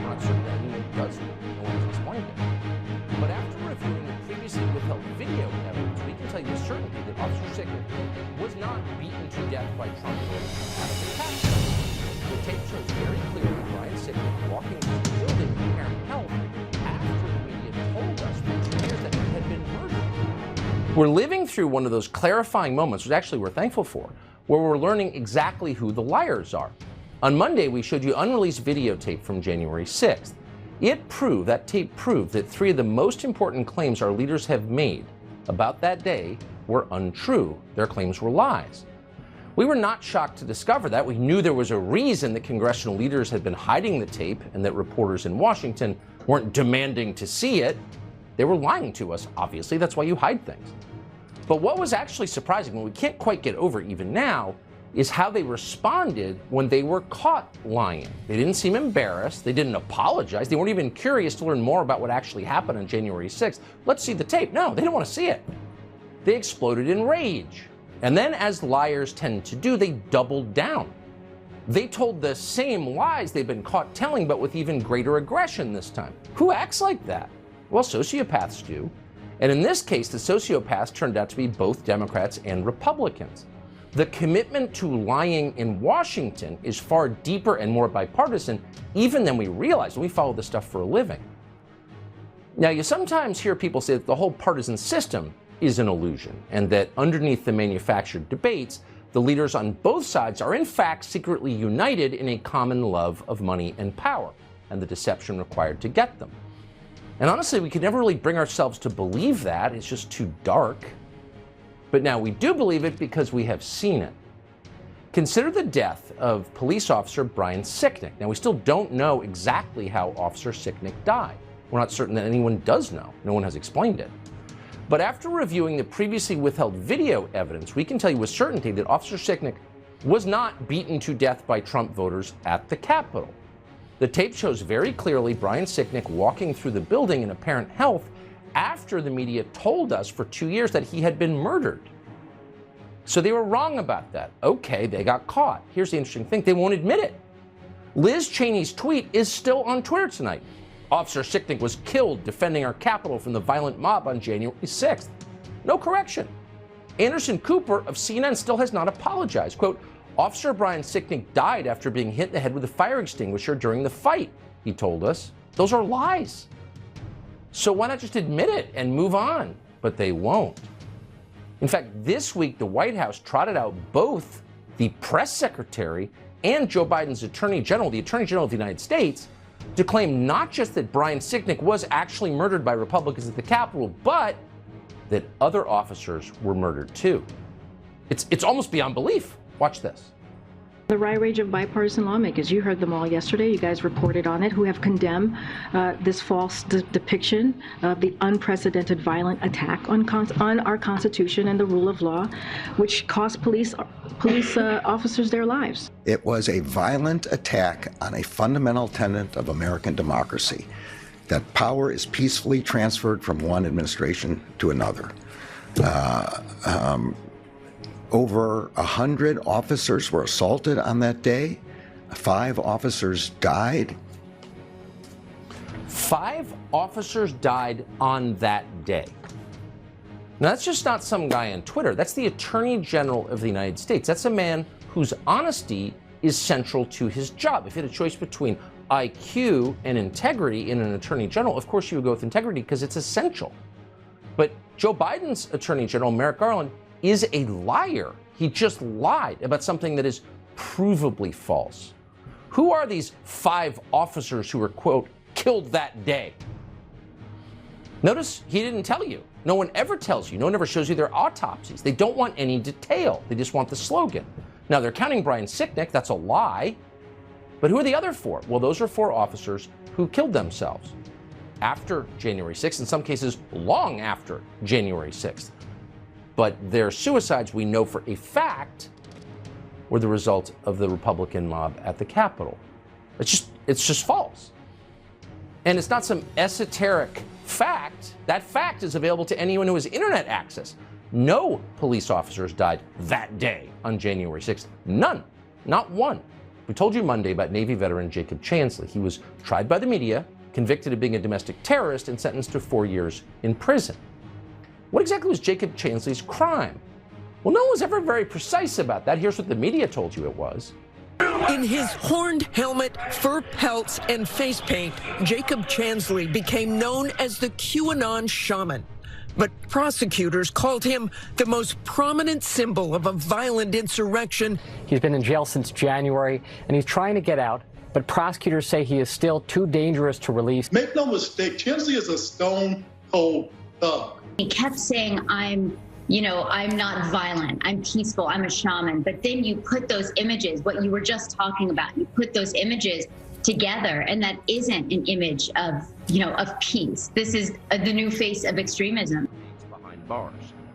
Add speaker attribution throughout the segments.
Speaker 1: Not certain that anyone does know. No one has explained it. But after reviewing the previously withheld video evidence, we can tell you with certainty that Officer Sicknick was not beaten to death by Trump voters out of the Capitol. The tape shows very clearly Brian Sicknick walking through the building in apparent health after the media told us for 2 years that he had been murdered. We're living through one of those clarifying moments, which actually we're thankful for, where we're learning exactly who the liars are. On Monday, we showed you unreleased videotape from January 6th. That tape proved that 3 of the most important claims our leaders have made about that day were untrue. Their claims were lies. We were not shocked to discover that. We knew there was a reason that congressional leaders had been hiding the tape and that reporters in Washington weren't demanding to see it. They were lying to us, obviously. That's why you hide things. But what was actually surprising, what we can't quite get over even now, is how they responded when they were caught lying. They didn't seem embarrassed. They didn't apologize. They weren't even curious to learn more about what actually happened on January 6th. Let's see the tape. No, they didn't want to see it. They exploded in rage. And then, as liars tend to do, they doubled down. They told the same lies they've been caught telling, but with even greater aggression this time. Who acts like that? Well, sociopaths do. And in this case, the sociopaths turned out to be both Democrats and Republicans. The commitment to lying in Washington is far deeper and more bipartisan, even than we realize when we follow this stuff for a living. Now, you sometimes hear people say that the whole partisan system is an illusion, and that underneath the manufactured debates, the leaders on both sides are in fact secretly united in a common love of money and power, and the deception required to get them. And honestly, we could never really bring ourselves to believe that. It's just too dark. But now we do believe it because we have seen it. Consider the death of police officer Brian Sicknick. Now, we still don't know exactly how Officer Sicknick died. We're not certain that anyone does know. No one has explained it. But after reviewing the previously withheld video evidence, we can tell you with certainty that Officer Sicknick was not beaten to death by Trump voters at the Capitol. The tape shows very clearly Brian Sicknick walking through the building in apparent health after the media told us for 2 years that he had been murdered. So they were wrong about that. Okay, they got caught. Here's the interesting thing, they won't admit it. Liz Cheney's tweet is still on Twitter tonight. Officer Sicknick was killed defending our Capitol from the violent mob on January 6th. No correction. Anderson Cooper of CNN still has not apologized. Quote, Officer Brian Sicknick died after being hit in the head with a fire extinguisher during the fight, he told us. Those are lies. So why not just admit it and move on? But they won't. In fact, this week, the White House trotted out both the press secretary and Joe Biden's attorney general, the attorney general of the United States, to claim not just that Brian Sicknick was actually murdered by Republicans at the Capitol, but that other officers were murdered too. It's almost beyond belief. Watch this.
Speaker 2: The rage of bipartisan lawmakers, you heard them all yesterday, you guys reported on it, who have condemned this false depiction of the unprecedented violent attack on our Constitution and the rule of law, which cost police officers their lives.
Speaker 3: It was a violent attack on a fundamental tenet of American democracy, that power is peacefully transferred from one administration to another. Over 100 officers were assaulted on that day. 5 officers died.
Speaker 1: 5 officers died on that day. Now, that's just not some guy on Twitter. That's the Attorney General of the United States. That's a man whose honesty is central to his job. If you had a choice between IQ and integrity in an Attorney General, of course you would go with integrity because it's essential. But Joe Biden's Attorney General, Merrick Garland, is a liar. He just lied about something that is provably false. Who are these 5 officers who were, quote, killed that day? Notice he didn't tell you. No one ever tells you. No one ever shows you their autopsies. They don't want any detail. They just want the slogan. Now, they're counting Brian Sicknick. That's a lie. But who are the other 4? Well, those are 4 officers who killed themselves after January 6th, in some cases long after January 6th. But their suicides, we know for a fact, were the result of the Republican mob at the Capitol. It's just false. And it's not some esoteric fact. That fact is available to anyone who has internet access. no police officers died that day on January 6th. None. Not one. We told you Monday about Navy veteran Jacob Chansley. He was tried by the media, convicted of being a domestic terrorist, and sentenced to 4 years in prison. What exactly was Jacob Chansley's crime? Well, no one was ever very precise about that. Here's what the media told you it was.
Speaker 4: In his horned helmet, fur pelts, and face paint, Jacob Chansley became known as the QAnon Shaman. But prosecutors called him the most prominent symbol of a violent insurrection.
Speaker 5: He's been in jail since January, and he's trying to get out, but prosecutors say he is still too dangerous to release.
Speaker 6: Make no mistake, Chansley is a stone-cold thug.
Speaker 7: He kept saying, I'm not violent, I'm peaceful, I'm a shaman. But then you put those images, what you were just talking about, you put those images together, and that isn't an image of peace. This is the new face of extremism.
Speaker 1: Behind bars.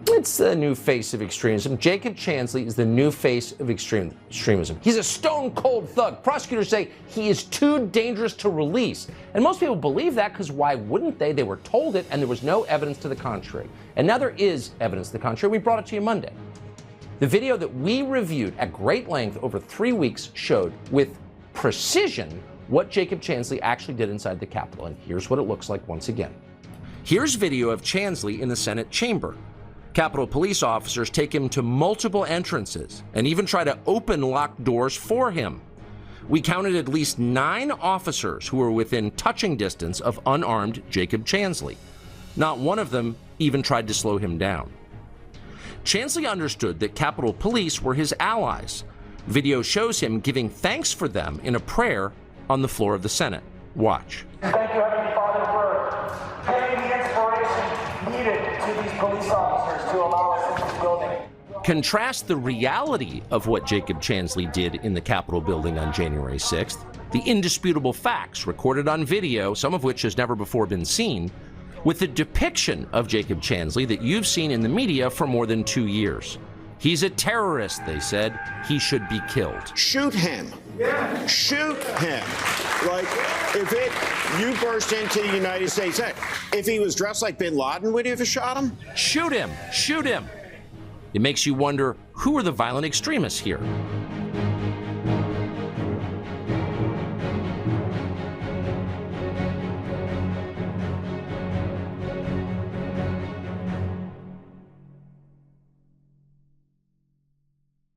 Speaker 1: It's the new face of extremism. Jacob Chansley is the new face of extremism. He's a stone-cold thug. Prosecutors say he is too dangerous to release. And most people believe that because why wouldn't they? They were told it, and there was no evidence to the contrary. And now there is evidence to the contrary. We brought it to you Monday. The video that we reviewed at great length over 3 weeks showed with precision what Jacob Chansley actually did inside the Capitol. And here's what it looks like once again. Here's video of Chansley in the Senate chamber. Capitol police officers take him to multiple entrances and even try to open locked doors for him. We counted at least 9 officers who were within touching distance of unarmed Jacob Chansley. Not one of them even tried to slow him down. Chansley understood that Capitol Police were his allies. Video shows him giving thanks for them in a prayer on the floor of the Senate. Watch.
Speaker 8: Thank you, Heavenly Father, for giving the inspiration needed to these police officers to allow us into the building.
Speaker 1: Contrast the reality of what Jacob Chansley did in the Capitol building on January 6th, the indisputable facts recorded on video, some of which has never before been seen, with the depiction of Jacob Chansley that you've seen in the media for more than 2 years. He's a terrorist, they said. He should be killed.
Speaker 9: Shoot him. Yeah. Shoot him. Like, you burst into the United States, if he was dressed like bin Laden, would you have shot him?
Speaker 1: Shoot him. Shoot him. It makes you wonder, who are the violent extremists here?